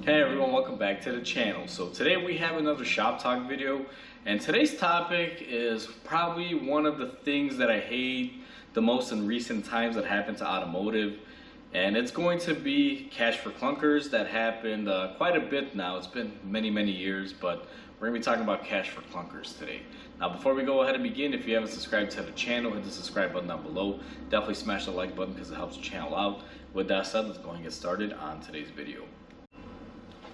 Hey everyone, welcome back to the channel. So today we have another shop talk video, and today's topic is probably one of the things that I hate the most in recent times that happened to automotive, and it's going to be cash for clunkers. That happened quite a bit now. It's been many years, but we're going to be talking about cash for clunkers today. Now before we go ahead and begin, if you haven't subscribed to the channel, hit the subscribe button down below. Definitely smash the like button because it helps the channel out. With that said, let's go ahead and get started on today's video.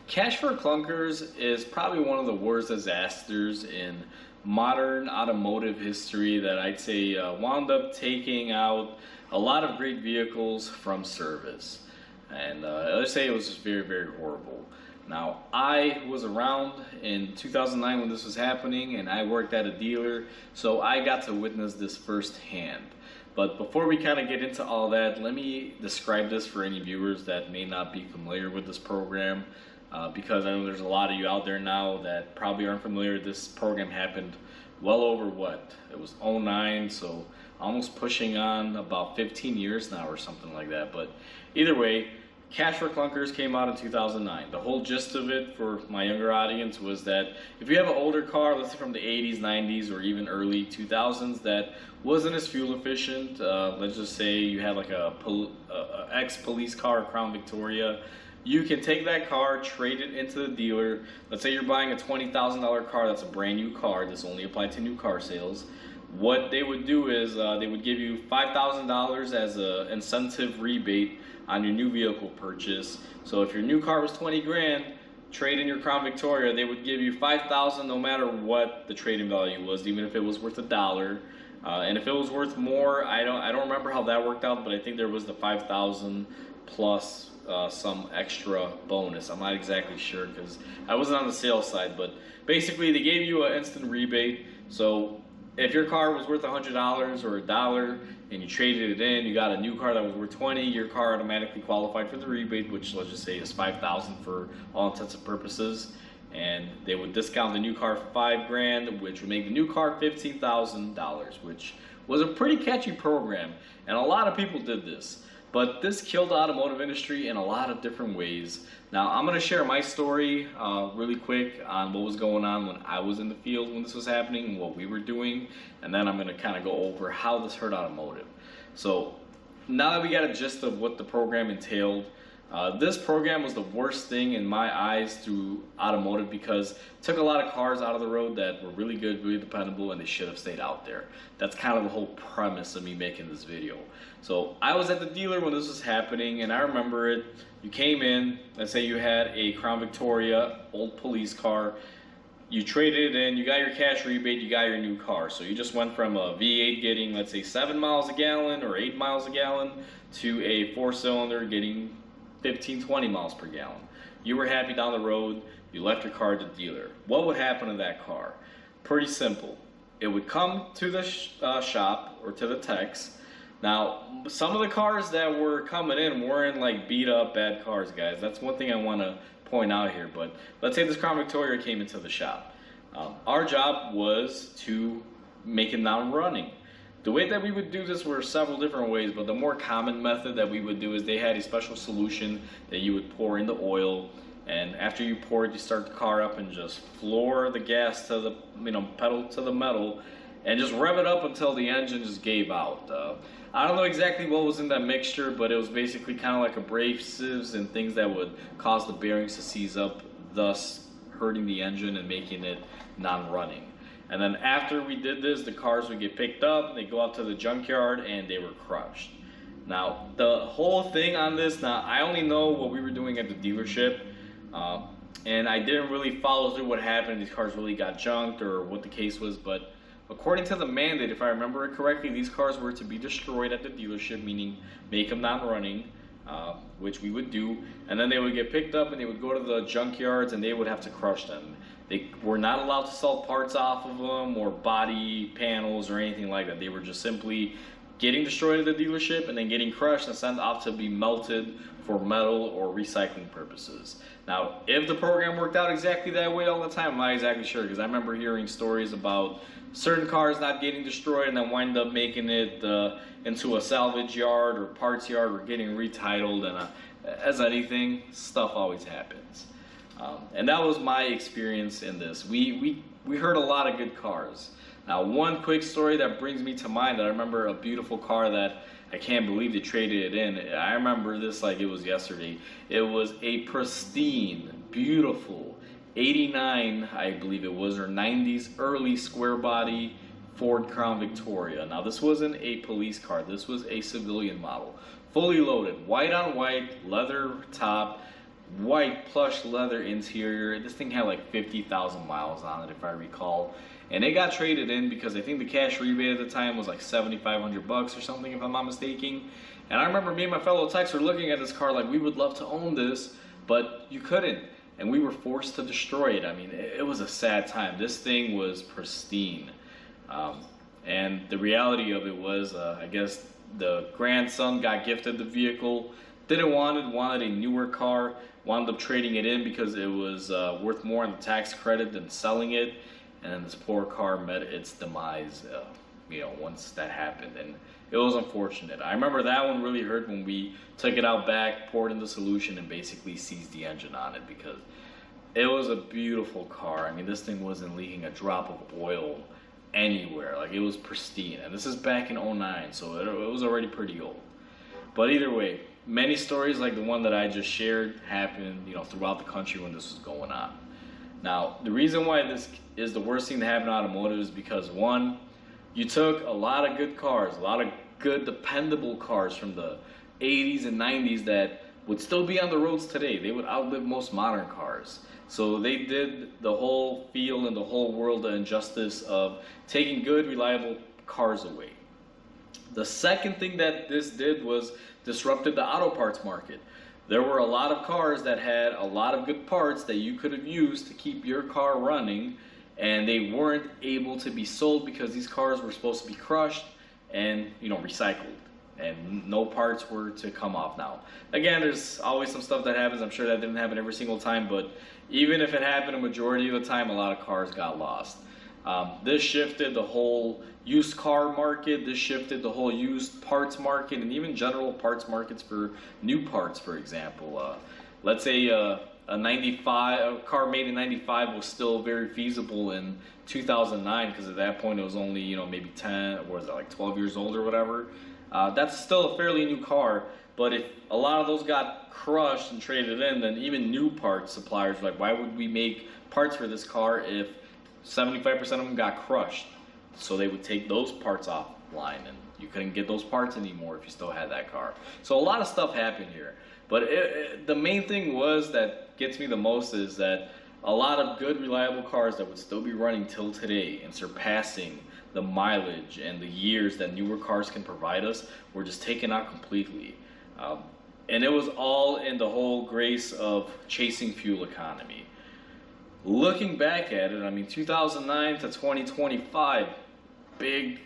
Cash for clunkers is probably one of the worst disasters in modern automotive history that I'd say wound up taking out a lot of great vehicles from service. And let's say it was just very horrible. Now, I was around in 2009 when this was happening, and I worked at a dealer, so I got to witness this firsthand. But before we kind of get into all that, let me describe this for any viewers that may not be familiar with this program. Because I know there's a lot of you out there now that probably aren't familiar. This program happened well over it was '09, so almost pushing on about 15 years now or something like that. But either way, Cash for Clunkers came out in 2009. The whole gist of it for my younger audience was that if you have an older car, let's say from the 80s, 90s, or even early 2000s that wasn't as fuel efficient, let's just say you had like a ex-police car, Crown Victoria, you can take that car, trade it into the dealer. Let's say you're buying a $20,000 car, that's a brand new car. This only applied to new car sales. What they would do is they would give you $5,000 as an incentive rebate on your new vehicle purchase. So if your new car was 20 grand, trade in your Crown Victoria, they would give you $5,000 no matter what the trading value was, even if it was worth $1. And if it was worth more, I don't remember how that worked out, but I think there was the 5,000 plus some extra bonus. I'm not exactly sure because I wasn't on the sales side, but basically they gave you an instant rebate. So if your car was worth $100 or $1 and you traded it in, you got a new car that was worth 20, your car automatically qualified for the rebate, which let's just say is 5,000 for all intents and purposes. And they would discount the new car for 5 grand, which would make the new car $15,000, which was a pretty catchy program. And a lot of people did this. But this killed the automotive industry in a lot of different ways. Now, I'm going to share my story really quick on what was going on when I was in the field when this was happening and what we were doing. And then I'm going to kind of go over how this hurt automotive. So now that we got a gist of what the program entailed, this program was the worst thing in my eyes through automotive because it took a lot of cars out of the road that were really good, really dependable, and they should have stayed out there. That's kind of the whole premise of me making this video. So I was at the dealer when this was happening, and I remember it. You came in, let's say you had a Crown Victoria, old police car, you traded it in, you got your cash rebate, you got your new car. So you just went from a V8 getting, let's say, 7 miles a gallon or 8 miles a gallon to a 4-cylinder getting 15-20 miles per gallon. You were happy down the road, you left your car at the dealer. What would happen to that car? Pretty simple. It would come to the shop or to the techs. Now, some of the cars that were coming in weren't like beat up bad cars, guys. That's one thing I want to point out here. But let's say this Crown Victoria came into the shop. Our job was to make it non-running. The way that we would do this were several different ways, but the more common method that we would do is they had a special solution that you would pour in the oil, and after you pour it, you start the car up and just floor the gas to the pedal to the metal, and just rev it up until the engine just gave out. I don't know exactly what was in that mixture, but it was basically kind of like abrasives and things that would cause the bearings to seize up, thus hurting the engine and making it non-running. And then after we did this, the cars would get picked up, they go out to the junkyard, and they were crushed. Now, the whole thing on this, now I only know what we were doing at the dealership, and I didn't really follow through what happened, these cars really got junked or what the case was, but according to the mandate, if I remember it correctly, these cars were to be destroyed at the dealership, meaning make them non-running, which we would do, and then they would get picked up and they would go to the junkyards and they would have to crush them. They were not allowed to sell parts off of them or body panels or anything like that. They were just simply getting destroyed at the dealership and then getting crushed and sent off to be melted for metal or recycling purposes. Now, if the program worked out exactly that way all the time, I'm not exactly sure, because I remember hearing stories about certain cars not getting destroyed and then wind up making it into a salvage yard or parts yard or getting retitled, and as anything, stuff always happens. And that was my experience in this. We heard a lot of good cars. Now, one quick story that brings me to mind, that I remember a beautiful car that I can't believe they traded it in. I remember this like it was yesterday. It was a pristine, beautiful 89, I believe it was, or 90s early square body Ford Crown Victoria. Now, this wasn't a police car. This was a civilian model, fully loaded, white on white, leather top, white plush leather interior. This thing had like 50,000 miles on it, if I recall. And it got traded in because I think the cash rebate at the time was like 7,500 bucks or something, if I'm not mistaken. And I remember me and my fellow techs were looking at this car like, we would love to own this, but you couldn't. And we were forced to destroy it. I mean, it was a sad time. This thing was pristine. And the reality of it was, I guess the grandson got gifted the vehicle, didn't want it, wanted a newer car, wound up trading it in because it was worth more on the tax credit than selling it. And then this poor car met its demise, once that happened. And it was unfortunate. I remember that one really hurt when we took it out back, poured in the solution, and basically seized the engine on it, because it was a beautiful car. I mean, this thing wasn't leaking a drop of oil anywhere. Like, it was pristine. And this is back in '09, so it was already pretty old. But either way, many stories like the one that I just shared happened, throughout the country when this was going on. Now, the reason why this is the worst thing to happen in automotive is because, one, you took a lot of good cars, a lot of good, dependable cars from the 80s and 90s that would still be on the roads today. They would outlive most modern cars. So they did the whole field and the whole world the injustice of taking good, reliable cars away. The second thing that this did was disrupted the auto parts market. There were a lot of cars that had a lot of good parts that you could have used to keep your car running, and they weren't able to be sold because these cars were supposed to be crushed and recycled, and no parts were to come off. Now, again, there's always some stuff that happens. I'm sure that didn't happen every single time, but even if it happened a majority of the time, a lot of cars got lost. This shifted the whole used car market. This shifted the whole used parts market, and even general parts markets for new parts. For example, let's say a car made in '95 was still very feasible in 2009, because at that point it was only maybe 10, or was it like 12 years old or whatever. That's still a fairly new car, but if a lot of those got crushed and traded in, then even new parts suppliers were like, why would we make parts for this car if 75% of them got crushed? So they would take those parts offline, and you couldn't get those parts anymore if you still had that car. So a lot of stuff happened here. But the main thing was that gets me the most is that a lot of good, reliable cars that would still be running till today and surpassing the mileage and the years that newer cars can provide us were just taken out completely. And it was all in the whole grace of chasing fuel economy. Looking back at it, I mean, 2009 to 2025, big,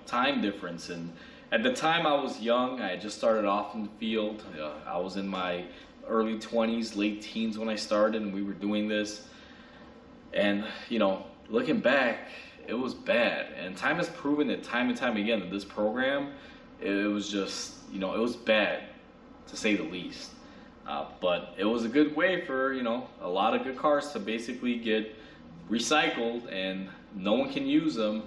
time difference. And at the time I was young, I had just started off in the field. I was in my early 20s, late teens when I started, and we were doing this. And, looking back, it was bad. And time has proven it time and time again that this program, it was just, it was bad, to say the least. But it was a good way for, a lot of good cars to basically get recycled, and no one can use them.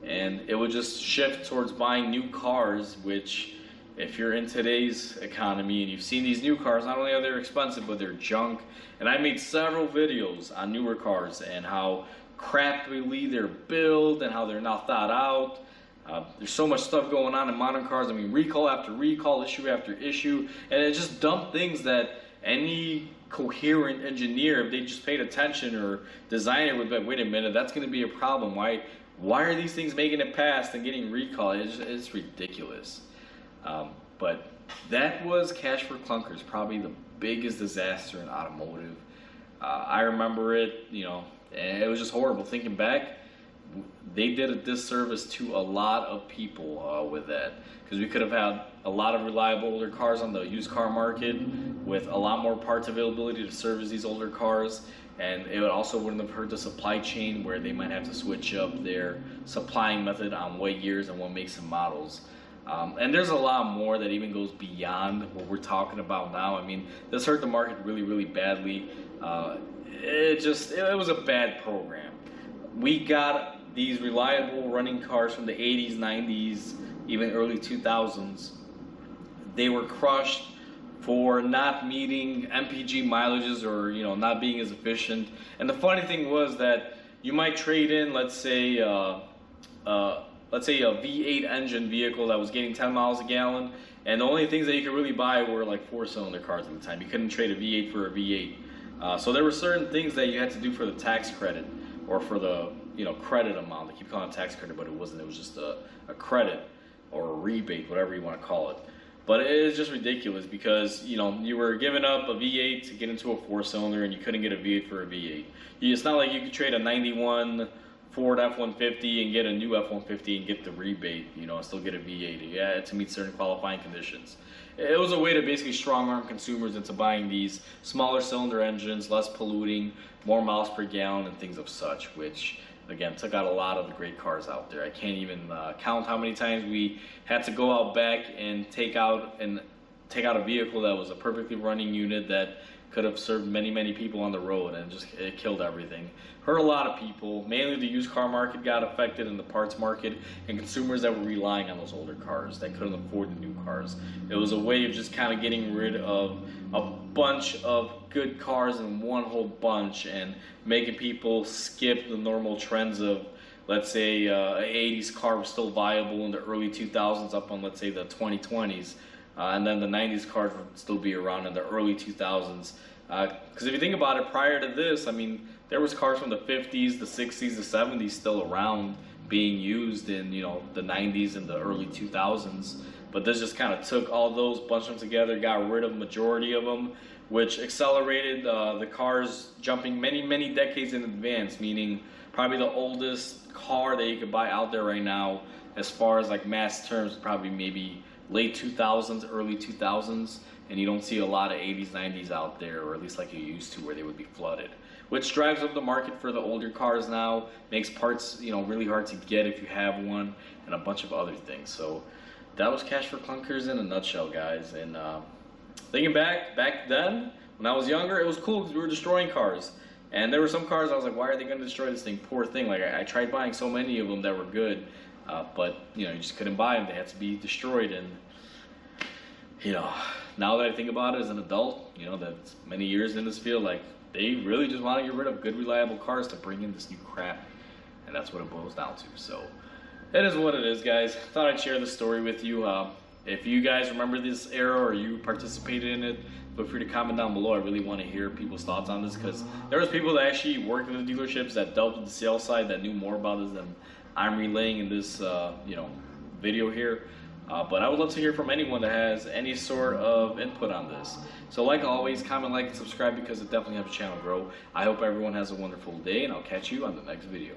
And it would just shift towards buying new cars, which, if you're in today's economy and you've seen these new cars, not only are they expensive, but they're junk. And I made several videos on newer cars and how crappily they're built and how they're not thought out. There's so much stuff going on in modern cars. I mean, recall after recall, issue after issue, and it just dumped things that any coherent engineer, if they just paid attention, or designer, would be like, wait a minute, that's going to be a problem. Why are these things making it past and getting recalled? It's ridiculous. But that was Cash for Clunkers, probably the biggest disaster in automotive. I remember it, and it was just horrible. Thinking back, they did a disservice to a lot of people with that, because we could have had a lot of reliable older cars on the used car market with a lot more parts availability to service these older cars, and it also wouldn't have hurt the supply chain, where they might have to switch up their supplying method on what years and what makes and models. And there's a lot more that even goes beyond what we're talking about now. I mean, this hurt the market really, really badly. It was a bad program. We got these reliable running cars from the 80s, 90s, even early 2000s. They were crushed for not meeting MPG mileages, or not being as efficient. And the funny thing was that you might trade in, let's say a V8 engine vehicle that was getting 10 miles a gallon, and the only things that you could really buy were like 4-cylinder cars at the time. You couldn't trade a V8 for a V8. So there were certain things that you had to do for the tax credit, or for the credit amount. They keep calling it tax credit, but it wasn't. It was just a credit or a rebate, whatever you want to call it. But it is just ridiculous because you were giving up a V8 to get into a 4-cylinder, and you couldn't get a V8 for a V8. It's not like you could trade a 91 Ford F-150 and get a new F-150 and get the rebate, and still get a V8. You had to meet certain qualifying conditions. It was a way to basically strong-arm consumers into buying these smaller cylinder engines, less polluting, more miles per gallon, and things of such, which again took out a lot of the great cars out there. I can't even count how many times we had to go out back and take out a vehicle that was a perfectly running unit that could have served many, many people on the road, and it killed everything. Hurt a lot of people. Mainly the used car market got affected, and the parts market, and consumers that were relying on those older cars that couldn't afford the new cars. It was a way of just kind of getting rid of a bunch of good cars in one whole bunch, and making people skip the normal trends of, let's say, an 80s car was still viable in the early 2000s up on, let's say, the 2020s. And then the 90s cars would still be around in the early 2000s. Because if you think about it, prior to this, I mean, there was cars from the 50s, the 60s, the 70s still around being used in, the 90s and the early 2000s. But this just kind of took all those, bunched them together, got rid of the majority of them, which accelerated the cars jumping many, many decades in advance, meaning probably the oldest car that you could buy out there right now, as far as like mass terms, probably maybe late 2000s, early 2000s, and you don't see a lot of 80s, 90s out there, or at least like you used to, where they would be flooded. Which drives up the market for the older cars now, makes parts, really hard to get if you have one, and a bunch of other things. So that was Cash for Clunkers in a nutshell, guys. And thinking back then, when I was younger, it was cool because we were destroying cars. And there were some cars I was like, why are they going to destroy this thing? Poor thing. Like I tried buying so many of them that were good. But you just couldn't buy them. They had to be destroyed. And now that I think about it as an adult, that's many years in this field, like they really just want to get rid of good, reliable cars to bring in this new crap, and that's what it boils down to. So it is what it is, guys. Thought I'd share this story with you. If you guys remember this era or you participated in it, feel free to comment down below. I really want to hear people's thoughts on this, because there was people that actually worked in the dealerships that dealt with the sales side that knew more about this than I'm relaying in this video here. But I would love to hear from anyone that has any sort of input on this. So like always, comment, like, and subscribe, because it definitely helps the channel grow. I hope everyone has a wonderful day, and I'll catch you on the next video.